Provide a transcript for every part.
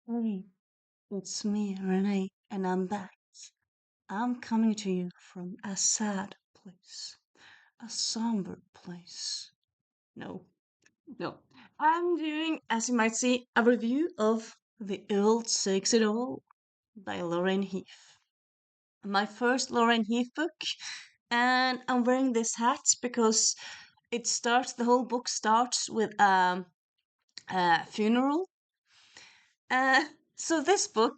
Hey, it's me, Renee, and I'm back. I'm coming to you from a sad place, a somber place. No, no. I'm doing, as you might see, a review of The Earl Takes It All by Lorraine Heath. My first Lorraine Heath book, and I'm wearing this hat because the whole book starts with a funeral. Uh, so this book,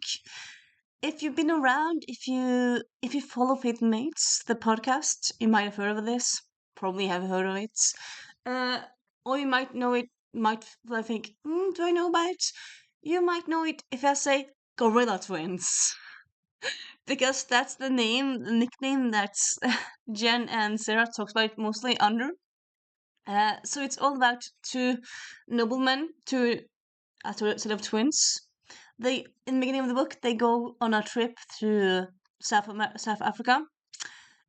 if you've been around, if you follow Fatedmates, the podcast, you might have heard of this. Probably have heard of it. Uh, or you might know it. Might I think? Do I know about it? You might know it if I say Gorilla Twins, because that's the nickname that Jen and Sarah talks about mostly under. So it's all about two noblemen, two set of twins. They in the beginning of the book they go on a trip through South Africa,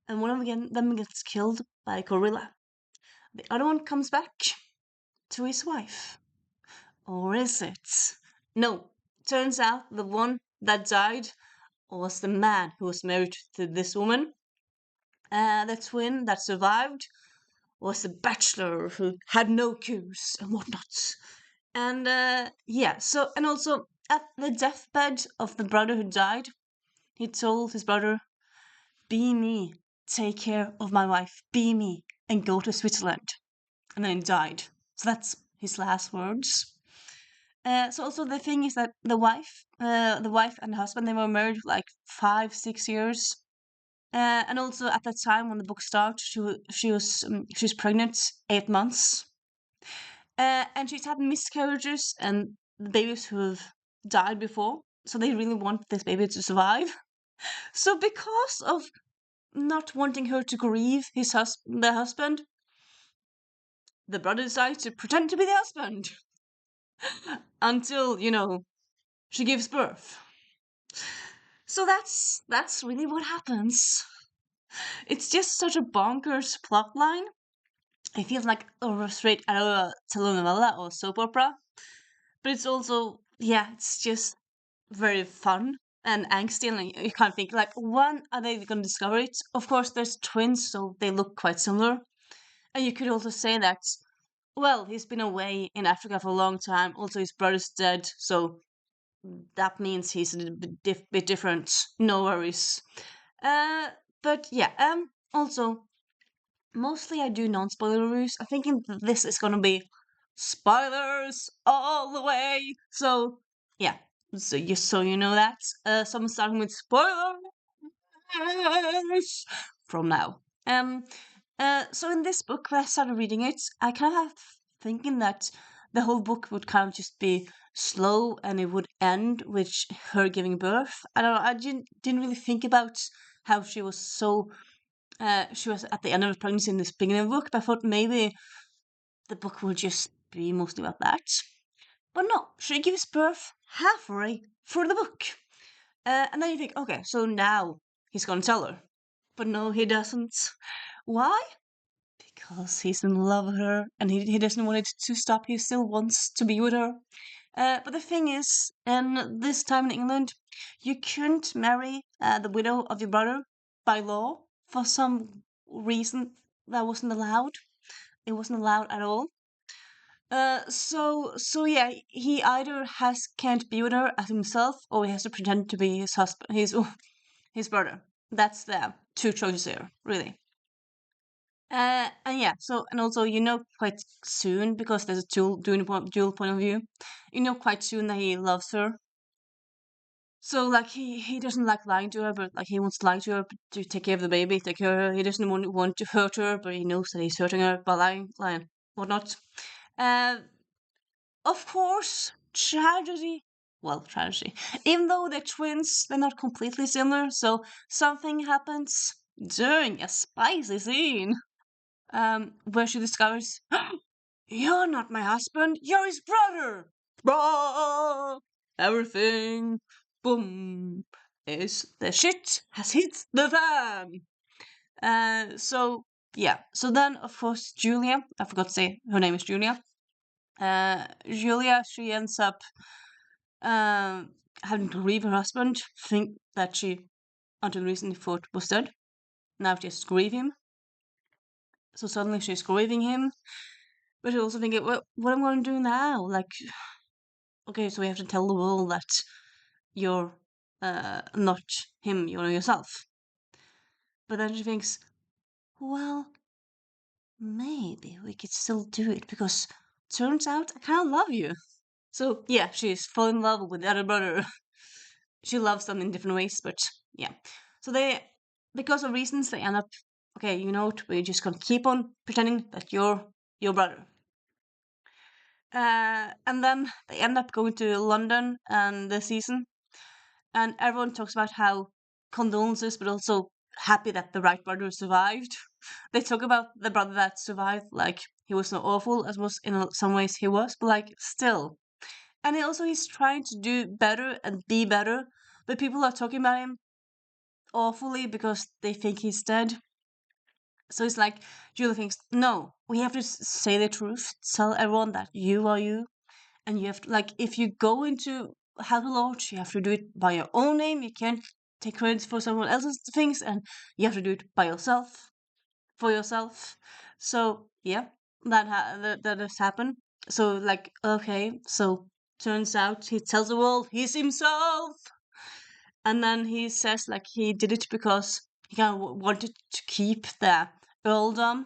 and one of them gets killed by a gorilla. The other one comes back to his wife, or is it? No, turns out the one that died was the man who was married to this woman. The twin that survived was a bachelor who had no cures and whatnot. And yeah, so and also at the deathbed of the brother who died, he told his brother, "Be me, take care of my wife, be me, and go to Switzerland." And then he died. So that's his last words. So also the thing is that the wife and the husband, they were married for like 5, 6 years. And also at that time when the book starts, she was pregnant 8 months. And she's had miscarriages and babies who have died before. So they really want this baby to survive. So because of not wanting her to grieve the husband, the brother decides to pretend to be the husband until she gives birth. So that's really what happens. It's just such a bonkers plot line. It feels like a straight out of a telenovela or soap opera, but it's also it's just very fun and angsty, and you can't think like when are they going to discover it. Of course, there's twins, so they look quite similar. And you could also say that, well, he's been away in Africa for a long time. Also, his brother's dead, so that means he's a little bit different. No worries. Uh, but yeah. Also, mostly I do non-spoiler reviews. I think this is gonna be spoilers all the way. So yeah. So just so you know that. So I'm starting with spoilers from now. So in this book, when I started reading it, I kind of have thinking that the whole book would kind of just be slow and it would end with her giving birth. I don't know. I didn't really think about how she was she was at the end of the pregnancy in this beginning of the book, but I thought maybe the book would just be mostly about that. But no, she gives birth halfway through the book. And then you think, okay, so now he's gonna tell her. But no, he doesn't. Why? Because he's in love with her and he doesn't want it to stop. He still wants to be with her. But the thing is, in this time in England, you couldn't marry the widow of your brother by law for some reason that wasn't allowed. It wasn't allowed at all. So yeah, he either can't be with her as himself, or he has to pretend to be his husband, his brother. That's the two choices here, really. And yeah, so and also quite soon because there's a dual point of view. Quite soon that he loves her. So like he doesn't like lying to her, but like he wants to lie to her to take care of the baby, take care of her. He doesn't want to hurt her, but he knows that he's hurting her by lying, whatnot. Uh, of course, tragedy. Well, tragedy. Even though they're twins, they're not completely similar. So something happens during a spicy scene where she discovers, "You're not my husband, you're his brother!" Ah! Everything, boom, is the shit has hit the fan. So, yeah. So then, of course, Julia, I forgot to say her name is Julia. Julia, she ends up um, having to grieve her husband, think that she until recently thought was dead. Now she has to grieve him. So suddenly she's grieving him, but she's also thinking, well, what am I going to do now? Like, okay, so we have to tell the world that you're not him, you're yourself. But then she thinks, well, maybe we could still do it because turns out I kind of love you. So yeah, she's fallen in love with the other brother. She loves them in different ways, but yeah. So they, because of reasons, they end up, okay, you know what, we're just gonna keep on pretending that you're your brother. And then they end up going to London and the season, and everyone talks about how condolences, but also happy that the right brother survived. They talk about the brother that survived, like he was not awful as was in some ways he was, but like still. And he also he's trying to do better and be better, but people are talking about him awfully because they think he's dead. So it's like Julie thinks, no, we have to say the truth, tell everyone that you are you, and you have to, like, if you go into Help a Lord, you have to do it by your own name. You can't take credit for someone else's things, and you have to do it by yourself, for yourself. So yeah, that has happened. So like, okay, so turns out he tells the world he's himself, and then he says like he did it because he kind of wanted to keep the earldom.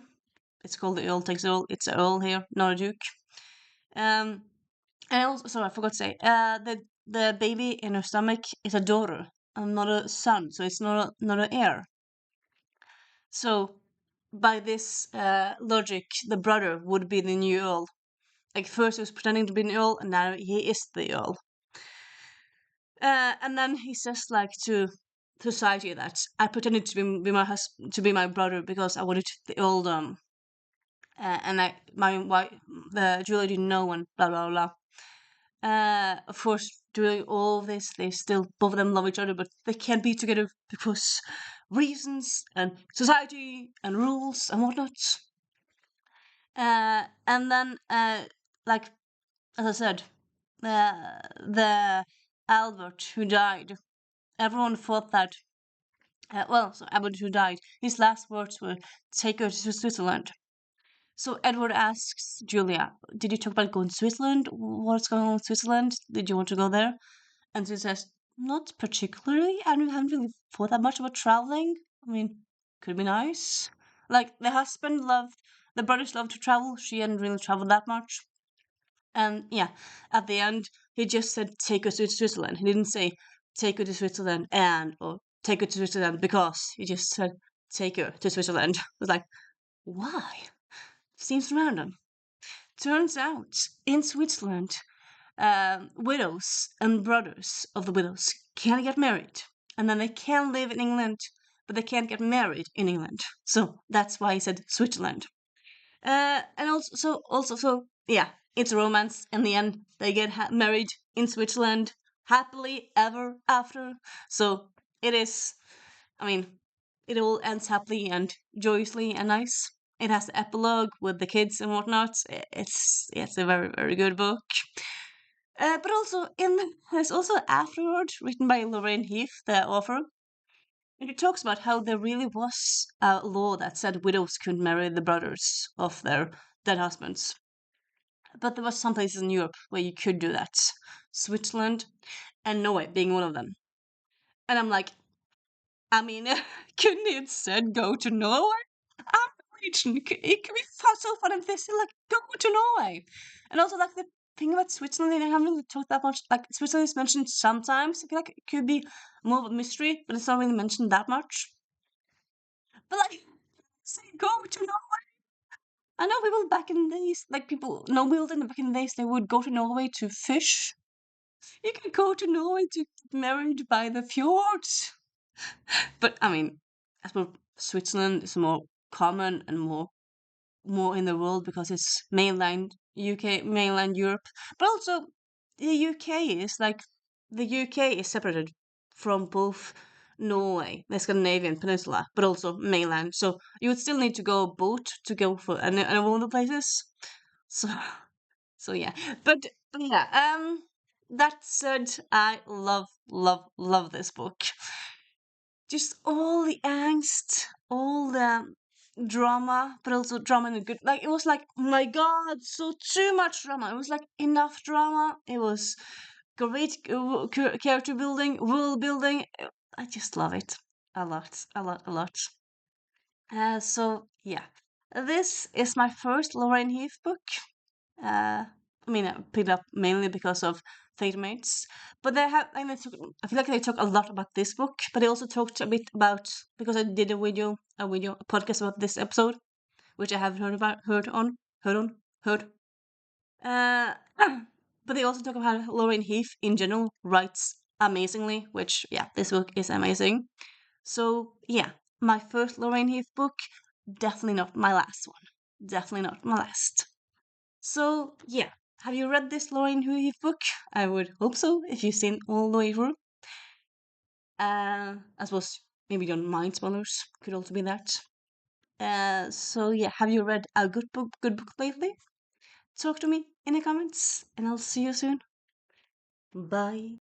It's called the Earl takes Earl. It's an Earl here, not a Duke. Um, and also, sorry, I forgot to say, the baby in her stomach is a daughter and not a son, so it's not an heir. So by this logic, the brother would be the new Earl. Like first he was pretending to be an Earl, and now he is the Earl. And then he says like to society that I pretended to be my husband, to be my brother because I wanted the earldom, and I my wife, the Julia didn't know, and blah blah blah. Of course, doing all this, they still both of them love each other, but they can't be together because reasons and society and rules and whatnot. And then, like as I said, the Albert who died, everyone thought that. Well, so Albert who died, his last words were, "Take her to Switzerland." So Edward asks Julia, "Did you talk about going to Switzerland? What's going on with Switzerland? Did you want to go there?" And she says, "Not particularly. I haven't really thought that much about traveling. I mean, could be nice." Like the brothers loved to travel. She hadn't really traveled that much. And yeah, at the end, he just said, "Take us to Switzerland." He didn't say, "Take her to Switzerland and," or "Take her to Switzerland because." He just said, "Take her to Switzerland." I was like, why? Seems random. Turns out, in Switzerland, widows and brothers of the widows can get married. And then they can live in England, but they can't get married in England. So that's why he said Switzerland. And so yeah, it's a romance. In the end, they get married in Switzerland happily ever after. So it is. I mean, it all ends happily and joyously and nice. It has the epilogue with the kids and whatnot. It's a very very good book. But also there's also afterward written by Lorraine Heath, the author, and it talks about how there really was a law that said widows couldn't marry the brothers of their dead husbands. But there was some places in Europe where you could do that. Switzerland and Norway being one of them. And I'm like, I mean, couldn't he instead go to Norway? I'm Norwegian. It could be so fun if they said, like, go to Norway. And also, like, the thing about Switzerland, they haven't really talked that much. Like, Switzerland is mentioned sometimes. I feel like it could be more of a mystery, but it's not really mentioned that much. But, like, say, go to Norway. I know people back in the days, like, people, no, Wilden back in the days, they would go to Norway to fish. You can go to Norway to get married by the fjords. But I mean, I suppose Switzerland is more common and more in the world because it's mainland UK, mainland Europe. But also, the UK is like the UK is separated from both Norway, the Scandinavian peninsula, but also mainland. So you would still need to go boat to go for any one of the places. So so yeah, but yeah, that said, I love this book. Just all the angst, all the drama, but also drama in a good. Like it was like, oh my God, so too much drama. It was like enough drama. It was great character building, world building. I just love it a lot, a lot, a lot. So yeah, this is my first Lorraine Heath book. I mean, I picked up mainly because of Fatedmates, but they have. I mean, I feel like they talk a lot about this book, but they also talked a bit about because I did a podcast about this episode, which I haven't heard. Uh, but they also talk about how Lorraine Heath in general writes amazingly, which yeah, this book is amazing. So yeah, my first Lorraine Heath book, definitely not my last one. Definitely not my last. So yeah, have you read this Lorraine Heath book? I would hope so, if you've seen all the way through. I suppose maybe you don't mind spoilers. Could also be that. So yeah, have you read a good book lately? Talk to me in the comments, and I'll see you soon. Bye.